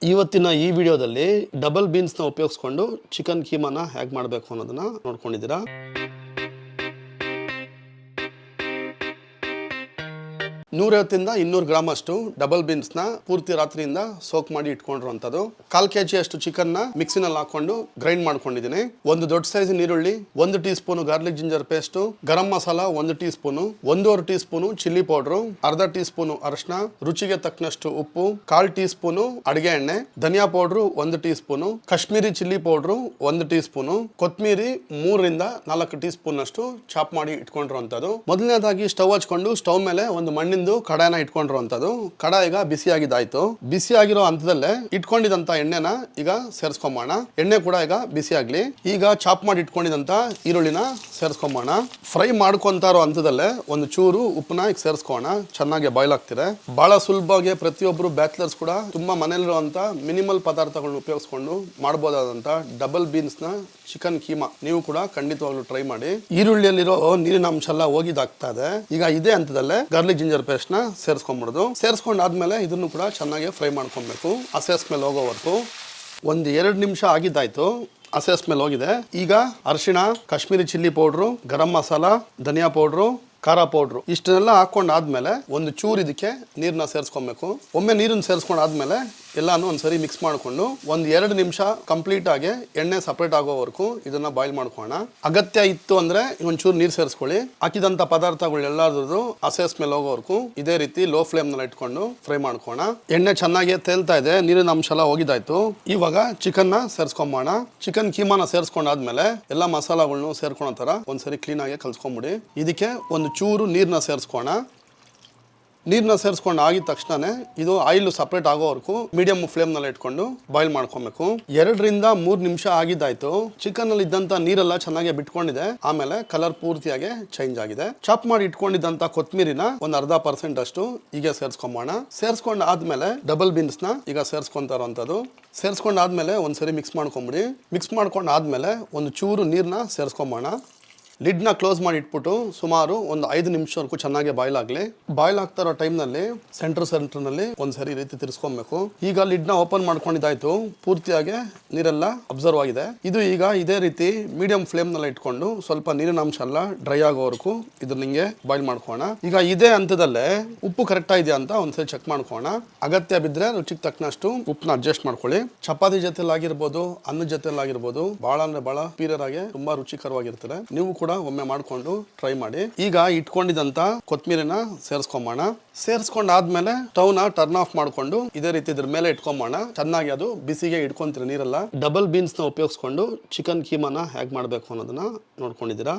ಇವತ್ತಿನ ಈ ವಿಡಿಯೋದಲ್ಲಿ ಡಬಲ್ ಬೀನ್ಸ್ನ ಉಪಯೋಗಿಸ್ಕೊಂಡು ಚಿಕನ್ ಕೀಮಾನ ಹೇಗೆ ಮಾಡಬೇಕು ಅನ್ನೋದನ್ನ ನೋಡ್ಕೊಂಡಿದ್ದೀರಾ. 150 ಇಂದ 200 ಗ್ರಾಮ್ ಅಷ್ಟು ಡಬಲ್ ಬೀನ್ಸ್ ನ ಪೂರ್ತಿ ರಾತ್ರಿಯಿಂದ ಸೋಕ್ ಮಾಡಿ ಇಟ್ಕೊಂಡಿರುವಂತದ್ದು. 1/4 kg ಅಷ್ಟು ಚಿಕನ್ ನ ಮಿಕ್ಸಿನಲ್ಲಿ ಹಾಕೊಂಡು ಗ್ರೈಂಡ್ ಮಾಡ್ಕೊಂಡಿದ್ದೀನಿ. ಒಂದು ದೊಡ್ಡ ಸೈಜ್ ಈರುಳ್ಳಿ, 1 teaspoon garlic ginger paste, garam masala 1 teaspoon, 1.5 teaspoon chilli powder, ಅರ್ಧ ಟೀ ಸ್ಪೂನ್ ಅರಿಶಿನ, ರುಚಿಗೆ ತಕ್ಕನಷ್ಟು ಉಪ್ಪು, 1/4 ಟೀ ಸ್ಪೂನ್ ಅಡಿಗೆ ಎಣ್ಣೆ, ಧನಿಯಾ powder 1 teaspoon, Kashmiri chilli powder 1 teaspoon, ಕೊತ್ತಂಬರಿ 3 ರಿಂದ 4 ಟೀ ಸ್ಪೂನ್ ಅಷ್ಟು ಚಾಪ್ ಮಾಡಿ ಇಟ್ಕೊಂಡಿರುವಂತದ್ದು. ಮೊದಲನೇದಾಗಿ ಸ್ಟವ್ ಹಚ್ಕೊಂಡು ಸ್ಟವ್ ಮೇಲೆ ಒಂದು ಮಣ್ಣಿಂದು ಕಡಾಯಿನ ಇಟ್ಕೊಂಡಿರುವಂತದ್ದು. ಕಡಾಯಿ ಈಗ ಬಿಸಿ ಆಗಿದ್ದಾಯ್ತು. ಬಿಸಿ ಆಗಿರೋ ಹಂತದಲ್ಲೇ ಇಟ್ಕೊಂಡಿದಂತ ಎಣ್ಣೆನ ಈಗ ಸೇರಿಸ್ಕೊಂಬೋಣ. ಎಣ್ಣೆ ಕೂಡ ಈಗ ಬಿಸಿ ಆಗ್ಲಿ. ಈಗ ಚಾಪ್ ಮಾಡಿ ಇಟ್ಕೊಂಡಿದಂತ ಈರುಳ್ಳಿನ ಸೇರಿಸ್ಕೊಂಬೋಣ. ಫ್ರೈ ಮಾಡ್ಕೊಂತ ಇರೋ ಹಂತದಲ್ಲೇ ಒಂದು ಚೂರು ಉಪ್ಪನ್ನ ಈಗ ಸೇರಿಸ್ಕೋಣ. ಚೆನ್ನಾಗಿ ಬಾಯ್ಲ್ ಆಗ್ತಿದೆ. ಬಹಳ ಸುಲಭವಾಗಿ ಪ್ರತಿಯೊಬ್ಬರು ಬ್ಯಾಚಲರ್ಸ್ ಕೂಡ ತುಂಬಾ ಮನೇಲಿರುವಂತ ಮಿನಿಮಲ್ ಪದಾರ್ಥಗಳನ್ನ ಉಪಯೋಗಿಸ್ಕೊಂಡು ಮಾಡಬಹುದಾದಂತ ಡಬಲ್ ಬೀನ್ಸ್ ನ ಚಿಕನ್ ಕೀಮಾ ನೀವು ಕೂಡ ಖಂಡಿತವಾಗ್ಲೂ ಟ್ರೈ ಮಾಡಿ. ಈರುಳ್ಳಿಯಲ್ಲಿರೋ ನೀರಿನ ಅಂಶ ಎಲ್ಲ ಹೋಗಿದಾಗ್ತಾ ಇದೆ. ಈಗ ಇದೇ ಹಂತದಲ್ಲೇ ಗಾರ್ಲಿಕ್ ಜಿಂಜರ್ ಪೇಸ್ಟ್ ನ ಸೇರಿಸ್ಕೊಂಡ್ಬಿಡೋದು. ಸೇರಿಸ್ಕೊಂಡಾದ್ಮೇಲೆ ಇದನ್ನು ಕೂಡ ಚೆನ್ನಾಗಿ ಫ್ರೈ ಮಾಡ್ಕೊಬೇಕು. ಹಸೆ ಸ್ಮೆಲ್ ಹೋಗೋವರೆಗೂ. 1-2 ನಿಮಿಷ ಆಗಿದ್ದಾಯ್ತು. ಹಸೆ ಸ್ಮೆಲ್ ಹೋಗಿದೆ. ಈಗ ಅರಿಶಿಣ, ಕಾಶ್ಮೀರಿ ಚಿಲ್ಲಿ ಪೌಡ್ರು, ಗರಂ ಮಸಾಲ, ಧನಿಯಾ ಪೌಡ್ರು, ಖಾರ ಪೌಡ್ರು ಇಷ್ಟನ್ನೆಲ್ಲ ಹಾಕೊಂಡಾದ್ಮೇಲೆ ಒಂದು ಚೂರು ಇದಕ್ಕೆ ನೀರನ್ನ ಸೇರಿಸ್ಕೊಬೇಕು. ಒಮ್ಮೆ ನೀರನ್ನ ಸೇರಿಸ್ಕೊಂಡಾದ್ಮೇಲೆ ಎಲ್ಲಾನು ಒಂದ್ಸರಿ ಮಿಕ್ಸ್ ಮಾಡ್ಕೊಂಡು 1-2 ನಿಮಿಷ ಕಂಪ್ಲೀಟ್ ಆಗಿ ಎಣ್ಣೆ ಸಪರೇಟ್ ಆಗೋವರೆಗೂ ಇದನ್ನ ಬಾಯ್ಲ್ ಮಾಡ್ಕೋಣ. ಅಗತ್ಯ ಇತ್ತು ಅಂದ್ರೆ ಒಂಚೂರು ನೀರು ಸೇರಿಸ್ಕೊಳ್ಳಿ. ಹಾಕಿದಂತ ಪದಾರ್ಥಗಳು ಎಲ್ಲಾದ್ರೂ ಹಸೆ ಸ್ಮೆಲ್ ಹೋಗೋವರೆಗೂ ಇದೇ ರೀತಿ ಲೋ ಫ್ಲೇಮ್ ನಲ್ಲಿ ಇಟ್ಕೊಂಡು ಫ್ರೈ ಮಾಡ್ಕೋಣ. ಎಣ್ಣೆ ಚೆನ್ನಾಗಿ ತೇಲ್ತಾ ಇದೆ. ನೀರಿನ ಅಂಶ ಎಲ್ಲ ಹೋಗಿದಾಯ್ತು. ಇವಾಗ ಚಿಕನ್ ನ ಸೇರಿಸ್ಕೊಂಬೋಣ. ಚಿಕನ್ ಕೀಮಾನ ಸೇರಿಸ್ಕೊಂಡಾದ್ಮೇಲೆ ಎಲ್ಲಾ ಮಸಾಲಗಳನ್ನು ಸೇರ್ಕೊಳ್ಳೋ ತರ ಒಂದ್ಸರಿ ಕ್ಲೀನ್ ಆಗಿ ಕಲ್ಸ್ಕೊಂಬಿಡಿ. ಇದಕ್ಕೆ ಒಂದು ಚೂರು ನೀರನ್ನ ಸೇರಿಸ್ಕೋಣ. ನೀರನ್ನ ಸೇರಿಸ್ಕೊಂಡು ಆಗಿದ ತಕ್ಷಣ ಇದು ಆಯಿಲ್ ಸಪ್ರೇಟ್ ಆಗೋವರೆಗೂ ಮೀಡಿಯಂ ಫ್ಲೇಮ್ ನಲ್ಲಿ ಇಟ್ಕೊಂಡು ಬಾಯ್ಲ್ ಮಾಡ್ಕೊಬೇಕು. 2-3 ನಿಮಿಷ ಆಗಿದ್ದಾಯ್ತು. ಚಿಕನ್ ನಲ್ಲಿ ಇದ್ದಂತ ನೀರೆಲ್ಲ ಚೆನ್ನಾಗಿ ಬಿಟ್ಕೊಂಡಿದೆ. ಆಮೇಲೆ ಕಲರ್ ಪೂರ್ತಿಯಾಗಿ ಚೇಂಜ್ ಆಗಿದೆ. ಚಾಪ್ ಮಾಡಿ ಇಟ್ಕೊಂಡಿದ್ದಂತ ಕೊತ್ತಂಬರಿನ ಒಂದು 0.5% ಅಷ್ಟು ಈಗ ಸೇರಿಸ್ಕೊಂಬೋಣ. ಸೇರಿಸ್ಕೊಂಡ್ ಆದ್ಮೇಲೆ ಡಬಲ್ ಬೀನ್ಸ್ ನ ಈಗ ಸೇರಿಸ್ಕೊಂತ ಇರೋಂಥದ್ದು. ಸೇರಿಸ್ಕೊಂಡಾದ್ಮೇಲೆ ಒಂದ್ಸರಿ ಮಿಕ್ಸ್ ಮಾಡ್ಕೊಂಬಿಡಿ. ಮಿಕ್ಸ್ ಮಾಡ್ಕೊಂಡ್ ಆದ್ಮೇಲೆ ಒಂದು ಚೂರು ನೀರನ್ನ ಸೇರಿಸ್ಕೊಂಬೋಣ. ಲಿಡ್ನ ಕ್ಲೋಸ್ ಮಾಡಿ ಇಟ್ಬಿಟ್ಟು ಸುಮಾರು ಒಂದು 5 ನಿಮಿಷವರೆಗೂ ಚೆನ್ನಾಗಿ ಬಾಯ್ಲ್ ಆಗಲಿ. ಬಾಯ್ಲ್ ಆಗ್ತಾ ಇರೋ ಟೈಮ್ನಲ್ಲಿ ಸೆಂಟರ್ನಲ್ಲಿ ಒಂದ್ಸರಿ ಈ ರೀತಿ ತಿರ್ಸ್ಕೊಬೇಕು. ಈಗ ಲಿಡ್ನ ಓಪನ್ ಮಾಡ್ಕೊಂಡಿದ್ದಾಯ್ತು. ಪೂರ್ತಿಯಾಗಿ ನೀರೆಲ್ಲ ಅಬ್ಸರ್ವ್ ಆಗಿದೆ. ಇದು ಈಗ ಇದೇ ರೀತಿ ಮೀಡಿಯಂ ಫ್ಲೇಮ್ ನಲ್ಲಿ ಇಟ್ಕೊಂಡು ಸ್ವಲ್ಪ ನೀರಿನ ಅಂಶ ಎಲ್ಲ ಡ್ರೈ ಆಗೋವರೆಗೂ ಇದನ್ನ ಹಿಂಗೆ ಬಾಯ್ಲ್ ಮಾಡ್ಕೋಣ. ಈಗ ಇದೇ ಹಂತದಲ್ಲೇ ಉಪ್ಪು ಕರೆಕ್ಟ್ ಇದೆಯಾ ಅಂತ ಒಂದ್ಸರಿ ಚೆಕ್ ಮಾಡ್ಕೋಣ. ಅಗತ್ಯ ಬಿದ್ರೆ ರುಚಿಗೆ ತಕ್ಕನಷ್ಟು ಉಪ್ಪನ್ನ ಅಡ್ಜಸ್ಟ್ ಮಾಡ್ಕೊಳ್ಳಿ. ಚಪಾತಿ ಜೊತೆಲಿ ಆಗಿರ್ಬೋದು, ಅನ್ನದ ಜೊತೆಲಿ ಆಗಿರ್ಬೋದು, ಬಹಳ ಅಂದ್ರೆ ಬಹಳ ಪೀರಿಯರ್ ಆಗಿ ತುಂಬಾ ರುಚಿಕರವಾಗಿರ್ತದೆ. ನೀವು ಕೂಡ ಒಮ್ಮೆ ಮಾಡ್ಕೊಂಡು ಟ್ರೈ ಮಾಡಿ. ಈಗ ಇಟ್ಕೊಂಡಿದಂತ ಕೊತ್ತಂಬರಿನ ಸೇರಿಸ್ಕೊಂಬೋಣ. ಸೇರಿಸ್ಕೊಂಡಾದ್ಮೇಲೆ ಸ್ಟವ್ ನ ಟರ್ನ್ ಆಫ್ ಮಾಡ್ಕೊಂಡು ಇದೇ ರೀತಿ ಇದ್ರ ಮೇಲೆ ಇಟ್ಕೊಂಬೋಣ. ಚೆನ್ನಾಗಿ ಅದು ಬಿಸಿಗೆ ಇಟ್ಕೊಂತೀರಿ ನೀರೆಲ್ಲ. ಡಬಲ್ ಬೀನ್ಸ್ ನ ಉಪಯೋಗಿಸ್ಕೊಂಡು ಚಿಕನ್ ಕೀಮಾನ ಹೇಗೆ ಮಾಡಬೇಕು ಅನ್ನೋದನ್ನ ನೋಡ್ಕೊಂಡಿದ್ದೀರಾ.